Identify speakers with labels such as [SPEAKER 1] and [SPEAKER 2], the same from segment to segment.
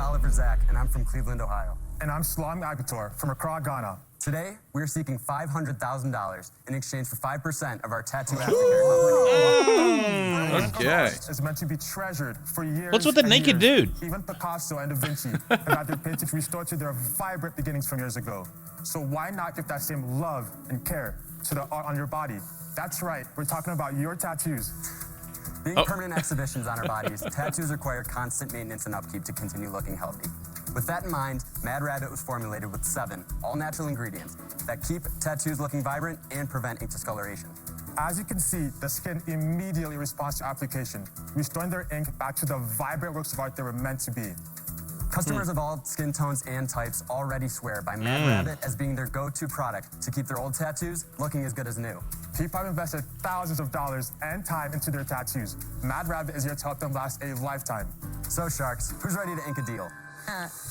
[SPEAKER 1] Oliver Zach, and I'm from Cleveland, Ohio.
[SPEAKER 2] And I'm Selom Agbitor from Accra, Ghana.
[SPEAKER 1] Today, we're seeking $500,000 in exchange for 5% of our tattoo aftercare company.
[SPEAKER 3] Okay.
[SPEAKER 2] It's meant to be treasured for years.
[SPEAKER 4] What's with the naked dude?
[SPEAKER 2] Even Picasso and Da Vinci have had their paintings restored to their vibrant beginnings from years ago. So why not give that same love and care to the art on your body? That's right, we're talking about your tattoos.
[SPEAKER 1] Being permanent exhibitions on our bodies, tattoos require constant maintenance and upkeep to continue looking healthy. With that in mind, Mad Rabbit was formulated with 7 all-natural ingredients that keep tattoos looking vibrant and prevent ink discoloration.
[SPEAKER 2] As you can see, the skin immediately responds to application, restoring their ink back to the vibrant works of art they were meant to be.
[SPEAKER 1] Customers of all skin tones and types already swear by Mad Rabbit as being their go-to product to keep their old tattoos looking as good as new.
[SPEAKER 2] People have invested thousands of dollars and time into their tattoos. Mad Rabbit is here to help them last a lifetime.
[SPEAKER 1] So, Sharks, who's ready to ink a deal?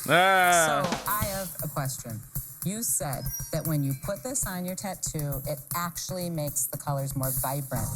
[SPEAKER 5] So I have a question. You said that when you put this on your tattoo, it actually makes the colors more vibrant.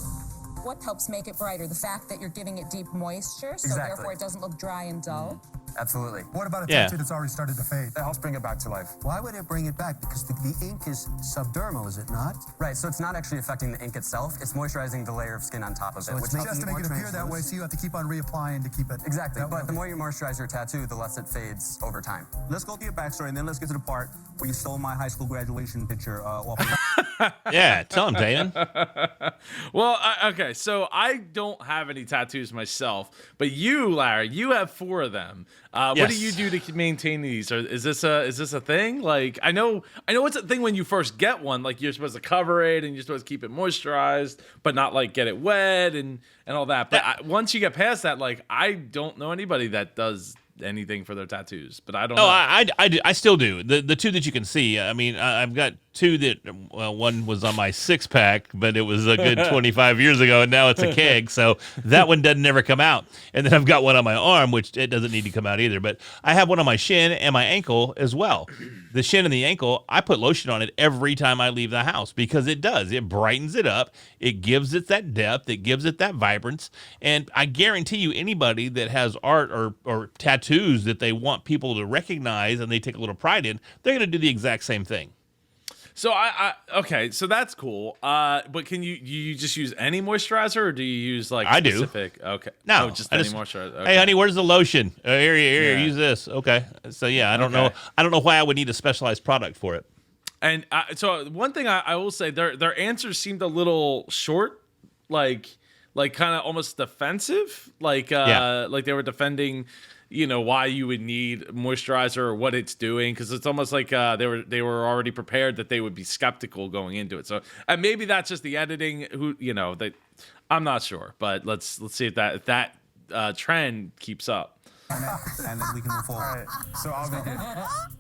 [SPEAKER 5] What helps make it brighter? The fact that you're giving it deep moisture, so therefore it doesn't look dry and dull?
[SPEAKER 1] Absolutely.
[SPEAKER 6] What about a tattoo that's already started to fade?
[SPEAKER 2] It helps bring it back to life.
[SPEAKER 6] Why would it bring it back? Because the ink is subdermal, is it not?
[SPEAKER 1] Right, so it's not actually affecting the ink itself, it's moisturizing the layer of skin on top of it.
[SPEAKER 6] Which just to make it appear that way, so you have to keep on reapplying to keep it.
[SPEAKER 1] Exactly, but the more you moisturize your tattoo, the less it fades over time.
[SPEAKER 7] Let's go through your backstory, and then let's get to the part where you stole my high school graduation picture off of
[SPEAKER 4] Yeah, tell him, Daymond.
[SPEAKER 3] Well, okay, so I don't have any tattoos myself, but you, Larry, you have 4 of them. What do you do to maintain these? Or is this a thing? Like, I know it's a thing when you first get one. Like, you're supposed to cover it and you're supposed to keep it moisturized, but not like get it wet and all that. But once you get past that, like, I don't know anybody that does anything for their tattoos, but I don't know.
[SPEAKER 4] I still do. The 2 that you can see, I mean, I've got 2 that, well, one was on my 6-pack, but it was a good 25 years ago, and now it's a keg, so that one doesn't ever come out. And then I've got one on my arm, which it doesn't need to come out either, but I have one on my shin and my ankle as well. The shin and the ankle, I put lotion on it every time I leave the house because it does. It brightens it up. It gives it that depth. It gives it that vibrance. And I guarantee you, anybody that has art or tattoos that they want people to recognize and they take a little pride in, they're going to do the exact same thing.
[SPEAKER 3] So okay, so that's cool. But can you just use any moisturizer, or do you use like specific? Okay,
[SPEAKER 4] no,
[SPEAKER 3] just any moisturizer. Okay.
[SPEAKER 4] Hey, honey, where's the lotion? Here, use this. Okay, so yeah, I don't know why I would need a specialized product for it.
[SPEAKER 3] And so one thing I will say, their answers seemed a little short, like kind of almost defensive, like they were defending, why you would need moisturizer or what it's doing, because it's almost like they were already prepared that they would be skeptical going into it. So maybe that's just the editing. I'm not sure, but let's see if that trend keeps up.
[SPEAKER 7] And then we can move forward.
[SPEAKER 2] All right, so I'll begin.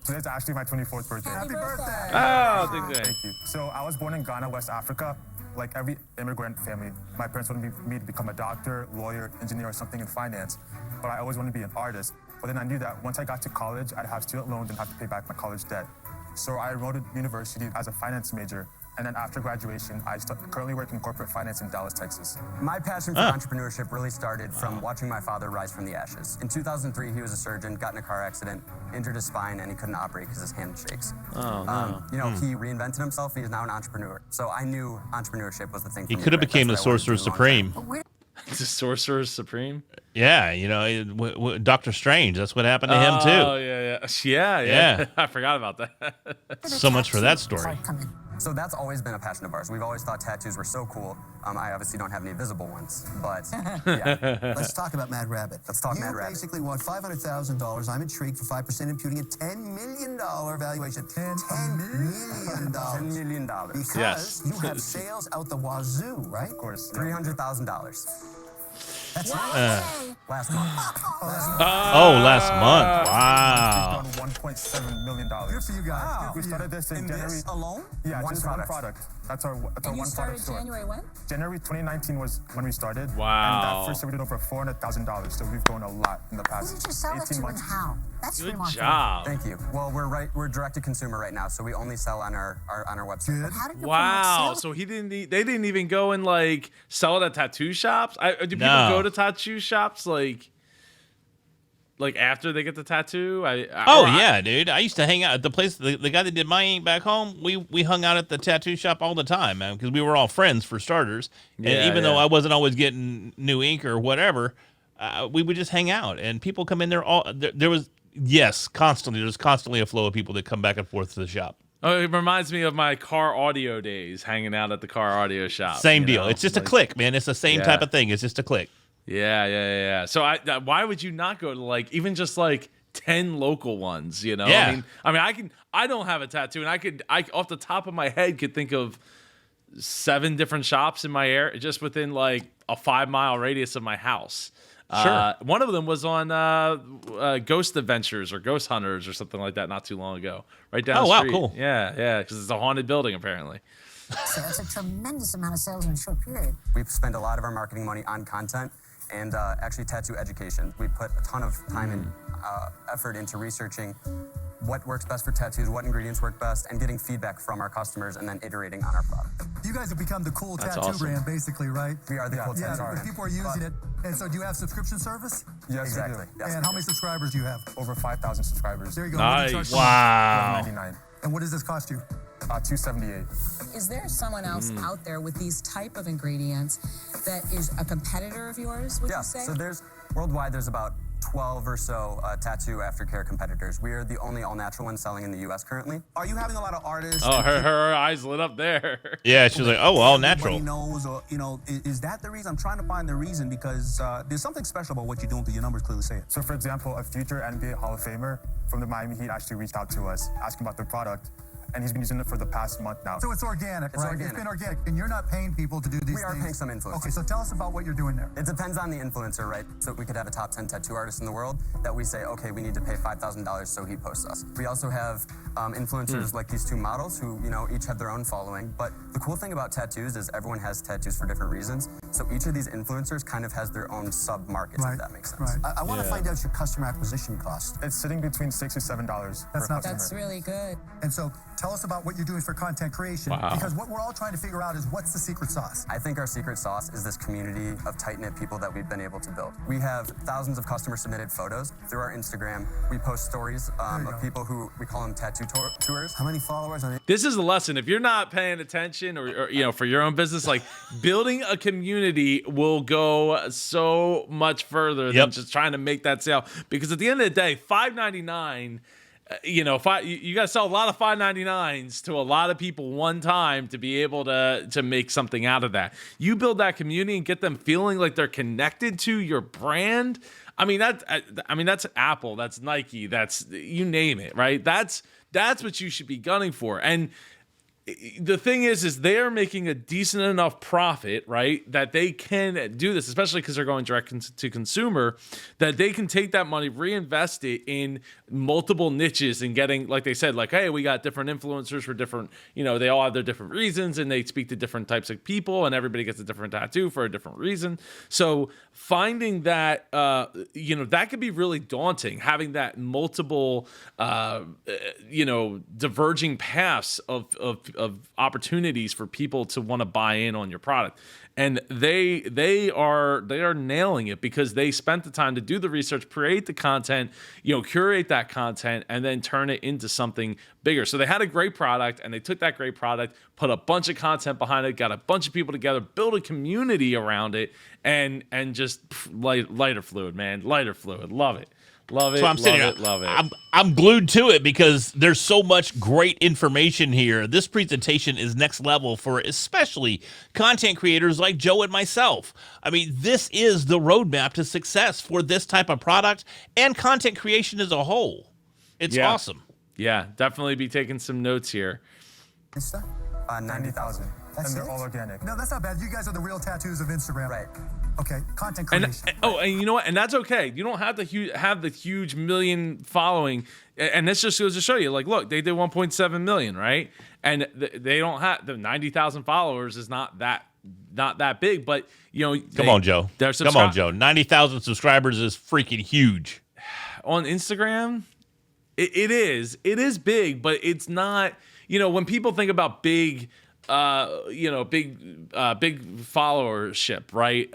[SPEAKER 2] Today's actually my 24th birthday.
[SPEAKER 5] Happy birthday!
[SPEAKER 3] Oh,
[SPEAKER 2] Thank you. So I was born in Ghana, West Africa. Like every immigrant family, my parents wanted me to become a doctor, lawyer, engineer, or something in finance. But I always wanted to be an artist. But then I knew that once I got to college, I'd have student loans and have to pay back my college debt. So I enrolled at university as a finance major. And then after graduation, I currently work in corporate finance in Dallas, Texas.
[SPEAKER 1] My passion for entrepreneurship really started from watching my father rise from the ashes. In 2003, he was a surgeon, got in a car accident, injured his spine, and he couldn't operate because his hand shakes.
[SPEAKER 4] Oh, no.
[SPEAKER 1] He reinvented himself. He is now an entrepreneur. So I knew entrepreneurship was the thing for
[SPEAKER 4] He
[SPEAKER 1] me,
[SPEAKER 4] could have
[SPEAKER 1] right?
[SPEAKER 4] became the
[SPEAKER 1] That's what I wanted to
[SPEAKER 4] Sorcerer
[SPEAKER 1] do a long time.
[SPEAKER 4] Supreme.
[SPEAKER 3] The Sorcerer Supreme.
[SPEAKER 4] Yeah, Doctor Strange. That's what happened to him too.
[SPEAKER 3] Oh yeah. I forgot about that.
[SPEAKER 4] So much for that story.
[SPEAKER 1] So that's always been a passion of ours. We've always thought tattoos were so cool. I obviously don't have any visible ones, but yeah.
[SPEAKER 6] Let's talk about Mad Rabbit.
[SPEAKER 1] Let's talk Mad Rabbit.
[SPEAKER 6] You basically want $500,000. I'm intrigued for 5%, imputing a $10 million valuation. $10 million.
[SPEAKER 1] $10 million.
[SPEAKER 6] Because you have sales out the wazoo, right?
[SPEAKER 1] Of course. $300,000.
[SPEAKER 6] That's
[SPEAKER 1] Last month.
[SPEAKER 4] Last month. Wow.
[SPEAKER 2] We've done $1.7 million.
[SPEAKER 6] Good for you guys.
[SPEAKER 1] Wow.
[SPEAKER 6] Good
[SPEAKER 2] We
[SPEAKER 6] for
[SPEAKER 2] started this in January.
[SPEAKER 5] This alone?
[SPEAKER 2] Yeah,
[SPEAKER 1] One
[SPEAKER 2] just
[SPEAKER 1] product.
[SPEAKER 2] one product. That's our
[SPEAKER 5] And you
[SPEAKER 2] one
[SPEAKER 5] started
[SPEAKER 2] product store.
[SPEAKER 5] January when?
[SPEAKER 2] January 2019 was when we started.
[SPEAKER 3] Wow.
[SPEAKER 2] And that first year we did over $400,000. So we've grown a lot in the past
[SPEAKER 8] Who did you sell it
[SPEAKER 2] 18
[SPEAKER 8] to
[SPEAKER 2] months.
[SPEAKER 8] and how? That's
[SPEAKER 3] Good
[SPEAKER 8] remarkable.
[SPEAKER 3] job.
[SPEAKER 1] Thank you. Well, we're direct to consumer right now, so we only sell on our website.
[SPEAKER 6] Good.
[SPEAKER 8] How did you
[SPEAKER 3] Wow. So they didn't even go and like sell it at tattoo shops. Do people
[SPEAKER 4] No.
[SPEAKER 3] go to tattoo shops? Like, like after they get the tattoo?
[SPEAKER 4] Yeah, dude. I used to hang out at the place. The guy that did my ink back home, we hung out at the tattoo shop all the time, man, because we were all friends for starters. And even though I wasn't always getting new ink or whatever, we would just hang out. And people come in there there was constantly. There's constantly a flow of people that come back and forth to the shop.
[SPEAKER 3] Oh, it reminds me of my car audio days, hanging out at the car audio shop.
[SPEAKER 4] Same deal. It's just a click, man. It's the same type of thing. It's just a click.
[SPEAKER 3] Yeah. So why would you not go to like even just like 10 local ones? You know,
[SPEAKER 4] Yeah.
[SPEAKER 3] I don't have a tattoo, and I off the top of my head could think of 7 different shops in my area, just within like a 5-mile radius of my house.
[SPEAKER 4] Sure.
[SPEAKER 3] One of them was on Ghost Adventures or Ghost Hunters or something like that not too long ago, right down the street.
[SPEAKER 4] Wow, cool.
[SPEAKER 3] Yeah, because it's a haunted building apparently.
[SPEAKER 8] So that's a tremendous amount of sales in a short period.
[SPEAKER 1] We spend a lot of our marketing money on content and actually tattoo education. We put a ton of time and effort into researching what works best for tattoos, what ingredients work best, and getting feedback from our customers and then iterating on our product.
[SPEAKER 9] You guys have become the cool
[SPEAKER 3] That's
[SPEAKER 9] tattoo
[SPEAKER 3] awesome.
[SPEAKER 9] brand, basically, right?
[SPEAKER 1] We are the cool tattoo
[SPEAKER 9] Yeah,
[SPEAKER 1] brand.
[SPEAKER 9] people are using it. And so do you have subscription service?
[SPEAKER 2] Yes,
[SPEAKER 1] Exactly.
[SPEAKER 2] we do.
[SPEAKER 1] Yes,
[SPEAKER 9] And
[SPEAKER 1] we
[SPEAKER 9] how
[SPEAKER 1] do.
[SPEAKER 9] many subscribers do you have?
[SPEAKER 2] Over 5,000 subscribers.
[SPEAKER 9] There you go.
[SPEAKER 3] Nice.
[SPEAKER 9] What do you charge
[SPEAKER 4] Wow.
[SPEAKER 2] $99.
[SPEAKER 9] And what does this cost you?
[SPEAKER 2] $278.
[SPEAKER 5] Is there someone else out there with these type of ingredients that is a competitor of yours, would
[SPEAKER 1] Yeah,
[SPEAKER 5] you say?
[SPEAKER 1] so worldwide there's about 12 or so tattoo aftercare competitors. We are the only all-natural one selling in the U.S. currently.
[SPEAKER 7] Are you having a lot of artists?
[SPEAKER 3] Oh, her eyes lit up there.
[SPEAKER 4] Yeah, she was like, oh, all natural.
[SPEAKER 7] Everybody knows, or is that the reason? I'm trying to find the reason because there's something special about what you're doing. Because your numbers clearly say it.
[SPEAKER 2] So, for example, a future NBA Hall of Famer from the Miami Heat actually reached out to us asking about the product, and he's been using it for the past month now.
[SPEAKER 9] So it's organic, right?
[SPEAKER 1] organic.
[SPEAKER 9] It's been organic. And you're not paying people to do these things.
[SPEAKER 1] We are paying some influencers.
[SPEAKER 9] Okay, so tell us about what you're doing there.
[SPEAKER 1] It depends on the influencer, right? So we could have a top 10 tattoo artist in the world that we say, okay, we need to pay $5,000 so he posts us. We also have influencers like these 2 models who, each have their own following. But the cool thing about tattoos is everyone has tattoos for different reasons. So each of these influencers kind of has their own sub-markets, if that makes sense.
[SPEAKER 9] Right.
[SPEAKER 6] I want to find out your customer acquisition cost.
[SPEAKER 2] It's sitting between $6 to $7 per customer.
[SPEAKER 5] That's really good.
[SPEAKER 9] And so tell us about what you're doing for content creation.
[SPEAKER 3] Wow.
[SPEAKER 9] Because what we're all trying to figure out is what's the secret sauce.
[SPEAKER 1] I think our secret sauce is this community of tight-knit people that we've been able to build. We have thousands of customer-submitted photos through our Instagram. We post stories of people who we call them tattoo tours.
[SPEAKER 6] How many followers on it?
[SPEAKER 3] This is a lesson. If you're not paying attention or for your own business, like building a community will go so much further than just trying to make that sale. Because at the end of the day, $5.99, you got to sell a lot of $5.99s to a lot of people one time to be able to make something out of that. You build that community and get them feeling like they're connected to your brand. That's Apple, that's Nike, that's you name it, right? That's what you should be gunning for. And the thing is they're making a decent enough profit, right, that they can do this, especially because they're going direct to consumer, that they can take that money, reinvest it in multiple niches and getting, like they said, like, hey, we got different influencers for different, they all have their different reasons and they speak to different types of people and everybody gets a different tattoo for a different reason. So finding that, that could be really daunting, having that multiple, diverging paths of opportunities for people to want to buy in on your product. And they are nailing it because they spent the time to do the research, create the content, curate that content, and then turn it into something bigger. So they had a great product, and they took that great product, put a bunch of content behind it, got a bunch of people together, built a community around it, and just lighter fluid, man, lighter fluid. Love it. Love it.
[SPEAKER 4] So I'm sitting here.
[SPEAKER 3] Love it.
[SPEAKER 4] I'm glued to it because there's so much great information here. This presentation is next level for especially content creators like Joe and myself. I mean, this is the roadmap to success for this type of product and content creation as a whole. It's awesome.
[SPEAKER 3] Yeah, definitely be taking some notes here.
[SPEAKER 1] 90,000.
[SPEAKER 2] And they're all organic.
[SPEAKER 9] No, that's not bad. You guys are the real tattoos of Instagram.
[SPEAKER 1] Right.
[SPEAKER 9] Okay, content
[SPEAKER 3] And
[SPEAKER 9] creation.
[SPEAKER 3] and you know what? And that's okay. You don't have to have the huge million following. And this just goes to show you, like, look, they did 1.7 million, right? And they don't have the 90,000 followers is not that big, but
[SPEAKER 4] Come on, Joe. Come on, Joe. 90,000 subscribers is freaking huge.
[SPEAKER 3] On Instagram, it is big, but it's not. When people think about big big followership, right?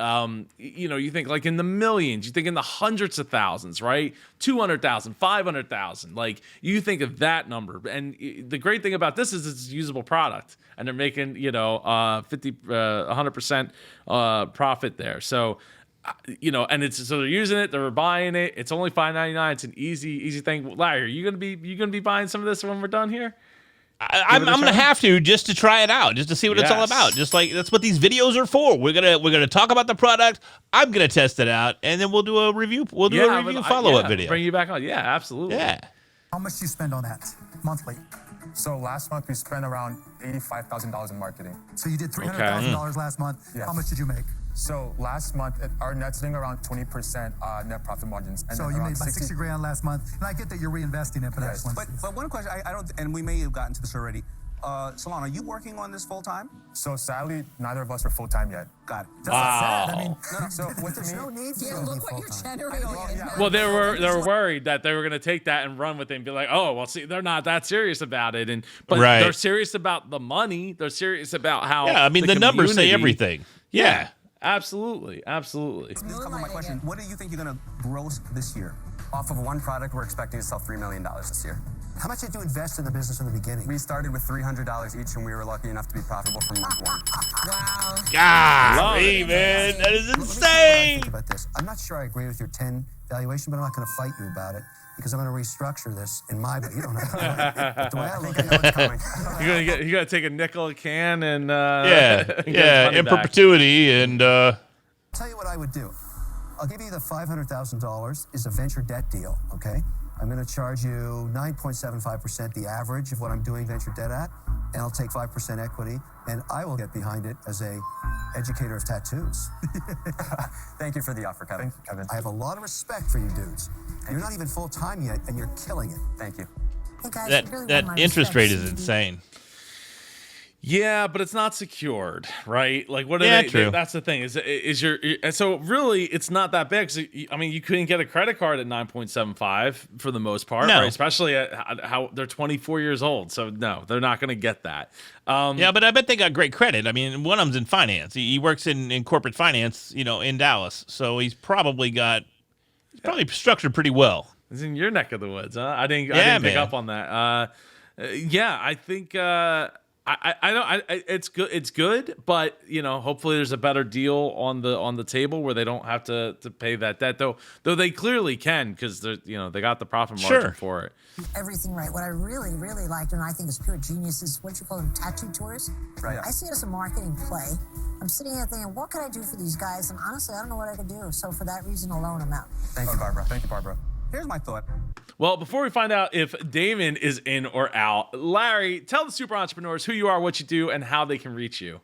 [SPEAKER 3] You think like in the millions, you think in the hundreds of thousands, right? 200,000, 500,000. Like you think of that number. And the great thing about this is it's a usable product, and they're making 100% profit there. So. And so they're using it, they're buying it. It's only $5.99. It's an easy thing. Larry, are you gonna be buying some of this when we're done here?
[SPEAKER 4] I'm gonna have to just to try it out, just to see what it's all about. Just like that's what these videos are for. We're gonna talk about the product. I'm gonna test it out, and then we'll do a review. We'll do a review follow-up video.
[SPEAKER 3] Bring you back on. Yeah, absolutely.
[SPEAKER 4] Yeah.
[SPEAKER 9] How much do you spend on that monthly?
[SPEAKER 2] So last month we spent around $85,000 in marketing.
[SPEAKER 9] So you did $300,000 last month.
[SPEAKER 2] Yes.
[SPEAKER 9] How much did you make?
[SPEAKER 2] So last month, our net's sitting around 20% net profit margins. And
[SPEAKER 9] So you made about 60 grand last month. And I get that you're reinvesting it, but I just want to...
[SPEAKER 7] But one question, I don't, and we may have gotten to this already. Selom, are you working on this full time?
[SPEAKER 2] So sadly, neither of us are full time yet.
[SPEAKER 7] Got it.
[SPEAKER 9] That's sad. I mean,
[SPEAKER 2] So with
[SPEAKER 9] there's
[SPEAKER 2] me,
[SPEAKER 9] no need for you
[SPEAKER 5] Yeah,
[SPEAKER 9] to be
[SPEAKER 5] look what you're
[SPEAKER 9] full-time.
[SPEAKER 5] generating.
[SPEAKER 3] Well, they were worried that they were going to take that and run with it and be like, oh, well, see, they're not that serious about it, but
[SPEAKER 4] Right.
[SPEAKER 3] they're serious about the money. They're serious about how.
[SPEAKER 4] Yeah, I mean the numbers say
[SPEAKER 3] community-
[SPEAKER 4] everything.
[SPEAKER 3] Yeah, absolutely.
[SPEAKER 7] This covers my question. What do you think you're going to gross this year?
[SPEAKER 1] Off of one product, we're expecting to sell $3 million this year.
[SPEAKER 6] How much did you invest in the business in the beginning?
[SPEAKER 1] We started with $300 each, and we were lucky enough to be profitable from month one.
[SPEAKER 5] Wow.
[SPEAKER 4] Golly, man, that is
[SPEAKER 6] Let me tell you what I
[SPEAKER 4] insane.
[SPEAKER 6] think about this. I'm not sure I agree with your 10 valuation, but I'm not going to fight you about it because I'm going to restructure this in my. But you don't have to. But the way I look at it,
[SPEAKER 1] Coming.
[SPEAKER 3] You got to take a nickel a can and
[SPEAKER 4] in perpetuity, and
[SPEAKER 6] I'll tell you what I would do. I'll give you the $500,000 is a venture debt deal, okay? I'm going to charge you 9.75%, the average of what I'm doing venture debt at, and I'll take 5% equity, and I will get behind it as a educator of tattoos.
[SPEAKER 1] Thank you for the offer, Kevin.
[SPEAKER 2] Thank you, Kevin.
[SPEAKER 6] I have a lot of respect for you dudes. You're not even full-time yet, and you're killing it.
[SPEAKER 1] Thank you.
[SPEAKER 8] Hey guys,
[SPEAKER 4] that
[SPEAKER 8] you really
[SPEAKER 4] that
[SPEAKER 8] want my
[SPEAKER 4] interest
[SPEAKER 8] respect,
[SPEAKER 4] rate is
[SPEAKER 8] CBD.
[SPEAKER 4] insane.
[SPEAKER 3] Yeah, but it's not secured, right? Like, what?
[SPEAKER 4] Yeah, true.
[SPEAKER 3] That's the thing. Is your and so really, it's not that big. 'Cause, I mean, you couldn't get a credit card at 9.75 for the most part,
[SPEAKER 4] No.
[SPEAKER 3] right? Especially at how they're 24 years old. So no, they're not going to get that.
[SPEAKER 4] Yeah, but I bet they got great credit. I mean, one of them's in finance. He works in corporate finance, in Dallas. So he's probably structured pretty well.
[SPEAKER 3] It's in your neck of the woods, huh? I didn't pick
[SPEAKER 4] man.
[SPEAKER 3] up on that. Yeah, I think. It's good. It's good, but hopefully there's a better deal on the table where they don't have to pay that debt. Though they clearly can because they got the profit margin for it.
[SPEAKER 8] Everything right. What I really, really liked, and I think is pure genius, is what you call them, tattoo tours.
[SPEAKER 1] Right.
[SPEAKER 8] I see it as a marketing play. I'm sitting here thinking, what can I do for these guys? And honestly, I don't know what I could do. So for that reason alone, I'm out.
[SPEAKER 1] Thank you, Barbara.
[SPEAKER 2] Thank you, Barbara.
[SPEAKER 7] Here's my thought.
[SPEAKER 3] Well, before we find out if Daymond is in or out, Larry, tell the super entrepreneurs who you are, what you do, and how they can reach you.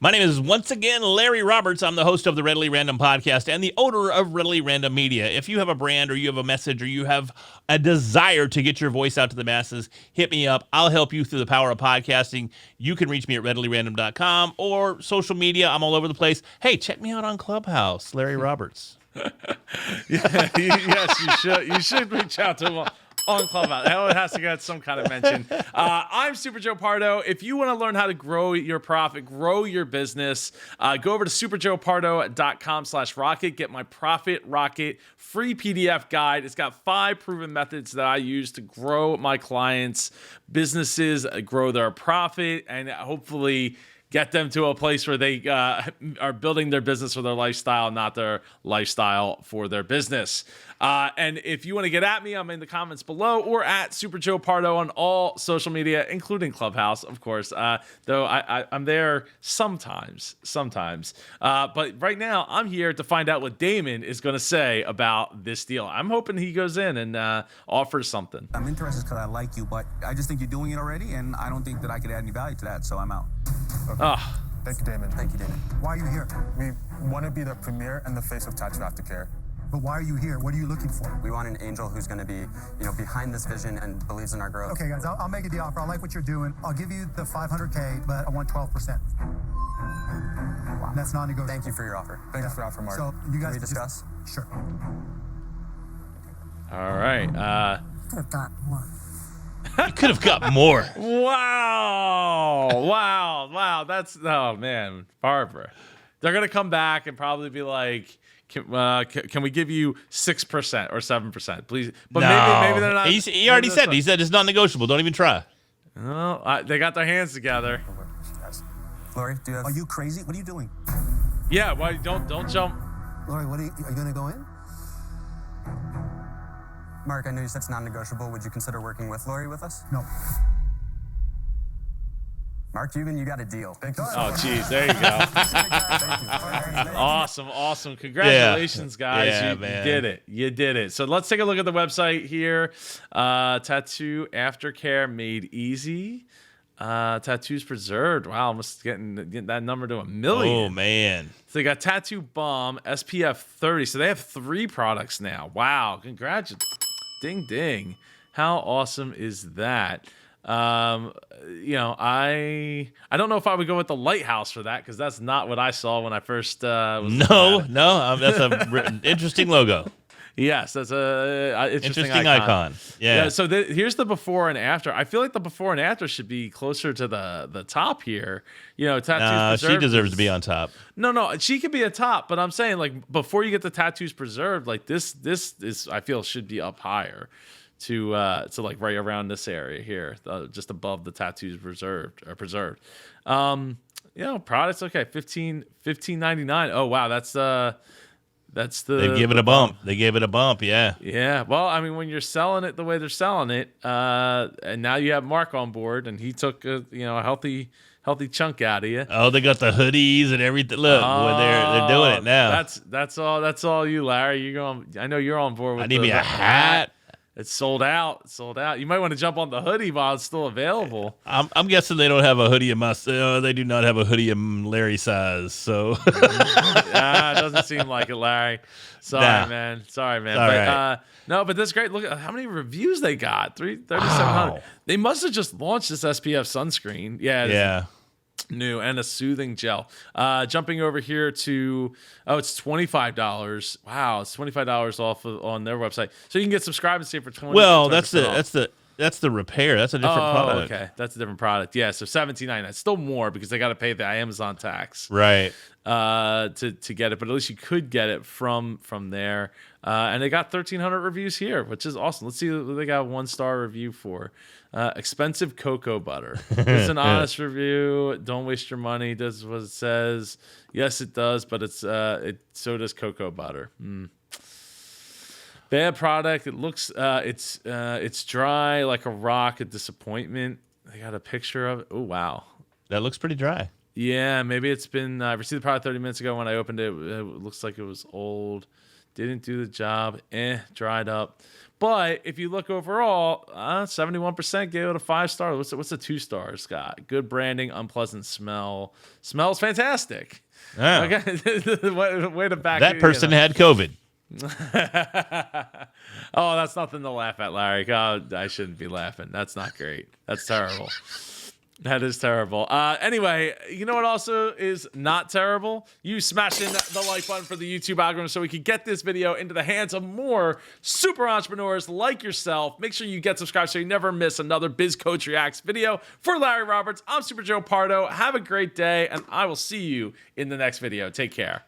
[SPEAKER 4] My name is once again Larry Roberts. I'm the host of the Readily Random podcast and the owner of Readily Random Media. If you have a brand or you have a message or you have a desire to get your voice out to the masses, hit me up. I'll help you through the power of podcasting. You can reach me at readilyrandom.com or social media. I'm all over the place. Hey, check me out on Clubhouse, Larry Roberts.
[SPEAKER 3] Yes, you should. You should reach out to him on Clubhouse. It has to get some kind of mention. I'm Super Joe Pardo. If you want to learn how to grow your profit, grow your business, go over to superjoepardo.com/rocket. Get my Profit Rocket free PDF guide. It's got 5 proven methods that I use to grow my clients' businesses, grow their profit, and hopefully get them to a place where they are building their business for their lifestyle, not their lifestyle for their business. And if you want to get at me, I'm in the comments below or at Super Joe Pardo on all social media, including Clubhouse, of course. Though I'm there sometimes. But right now, I'm here to find out what Daymond is going to say about this deal. I'm hoping he goes in and offers something.
[SPEAKER 7] I'm interested because I like you, but I just think you're doing it already, and I don't think that I could add any value to that, so I'm out.
[SPEAKER 3] Oh,
[SPEAKER 2] Thank you, Daymond.
[SPEAKER 1] Thank you, Daymond.
[SPEAKER 9] Why are you here?
[SPEAKER 2] We want to be the premier and the face of tattoo aftercare.
[SPEAKER 9] But why are you here? What are you looking for?
[SPEAKER 1] We want an angel who's going to be, behind this vision and believes in our growth.
[SPEAKER 9] Okay, guys, I'll make you the offer. I like what you're doing. I'll give you the $500K, but I want 12%.
[SPEAKER 1] Wow.
[SPEAKER 9] That's non-negotiable.
[SPEAKER 1] Thank you for your offer.
[SPEAKER 2] Thank you for the offer, Mark.
[SPEAKER 9] So you guys
[SPEAKER 1] Can we discuss?
[SPEAKER 9] Sure.
[SPEAKER 3] all right.
[SPEAKER 8] Could have got more.
[SPEAKER 4] You could have got more.
[SPEAKER 3] Wow. That's, oh man, Barbara. They're gonna come back and probably be like, can we give you 6% or 7%, please? But maybe they're not.
[SPEAKER 4] He already said. He said it's not negotiable. Don't even try.
[SPEAKER 3] No, they got their hands together.
[SPEAKER 1] Lori, do you have?
[SPEAKER 7] Are you crazy? What are you doing?
[SPEAKER 3] Yeah. Why don't jump?
[SPEAKER 6] Lori, are you going to go in?
[SPEAKER 1] Mark, I know you said it's non-negotiable. Would you consider working with Lori with us?
[SPEAKER 9] No.
[SPEAKER 1] Mark Cuban, you got a deal.
[SPEAKER 2] Thank you.
[SPEAKER 3] Oh, geez, there you go. Awesome. Congratulations, guys.
[SPEAKER 4] Yeah,
[SPEAKER 3] you
[SPEAKER 4] man.
[SPEAKER 3] did it. You did it. So let's take a look at the website here. Tattoo aftercare made easy. Tattoos preserved. Wow, almost getting that number to 1 million.
[SPEAKER 4] Oh, man.
[SPEAKER 3] So they got Tattoo Bomb, SPF 30. So they have 3 products now. Wow, congratulations. Ding, ding. How awesome is that? I don't know if I would go with the Lighthouse for that, because that's not what I saw when I first was
[SPEAKER 4] No, that's a interesting logo.
[SPEAKER 3] Yes, that's a interesting
[SPEAKER 4] icon. Yeah.
[SPEAKER 3] So here's the before and after. I feel like the before and after should be closer to the top here. Tattoos
[SPEAKER 4] she deserves to be on top.
[SPEAKER 3] No, she could be a top, but I'm saying, like, before you get the tattoos preserved, like this is, I feel, should be up higher to like right around this area here, just above the tattoos preserved. Products, okay, $15.99. Oh wow, that's the
[SPEAKER 4] They gave it a bump. They gave it a bump, yeah.
[SPEAKER 3] Yeah. Well, I mean, when you're selling it the way they're selling it, and now you have Mark on board, and he took a healthy chunk out of you.
[SPEAKER 4] Oh, they got the hoodies and everything. Look, boy, they're doing it now.
[SPEAKER 3] That's all you, Larry. I know you're on board with.
[SPEAKER 4] I need me a hat.
[SPEAKER 3] It's sold out. You might want to jump on the hoodie while it's still available.
[SPEAKER 4] I'm guessing they don't have a hoodie in they do not have a hoodie in Larry size. So
[SPEAKER 3] it doesn't seem like it, Larry. Sorry, man.
[SPEAKER 4] All
[SPEAKER 3] but
[SPEAKER 4] right.
[SPEAKER 3] no, but that's great. Look at how many reviews they got. 3,700.
[SPEAKER 4] Wow.
[SPEAKER 3] They must have just launched this SPF sunscreen.
[SPEAKER 4] Yeah.
[SPEAKER 3] New and a soothing gel. Jumping over here to it's $25. Wow, it's $25 off on their website. So you can get subscribed and save for 20.
[SPEAKER 4] Well, that's the repair. That's a different product.
[SPEAKER 3] Okay, that's a different product. Yeah, so $17.99. Still more because they got to pay the Amazon tax.
[SPEAKER 4] Right.
[SPEAKER 3] To get it, but at least you could get it from there. And they got 1,300 reviews here, which is awesome. Let's see what they got 1-star review for. Expensive cocoa butter. It's an honest review. Don't waste your money. Does what it says. Yes, it does, but so does cocoa butter. Bad product. It looks it's dry like a rock. A disappointment. They got a picture of it. Oh wow,
[SPEAKER 4] that looks pretty dry.
[SPEAKER 3] Yeah, maybe it's been. I received the product 30 minutes ago. When I opened it, it looks like it was old. Didn't do the job. Dried up. But if you look overall, 71% gave it a 5-star. What's the 2 stars, Scott? Good branding, unpleasant smell. Smells fantastic.
[SPEAKER 4] Oh.
[SPEAKER 3] Okay, way to back
[SPEAKER 4] that person had COVID.
[SPEAKER 3] Oh, that's nothing to laugh at, Larry. God, I shouldn't be laughing. That's not great. That's terrible. That is terrible. Anyway, you know what also is not terrible? You smashing the like button for the YouTube algorithm so we can get this video into the hands of more super entrepreneurs like yourself. Make sure you get subscribed so you never miss another Biz Coach Reacts video. For Larry Roberts, I'm Super Joe Pardo. Have a great day, and I will see you in the next video. Take care.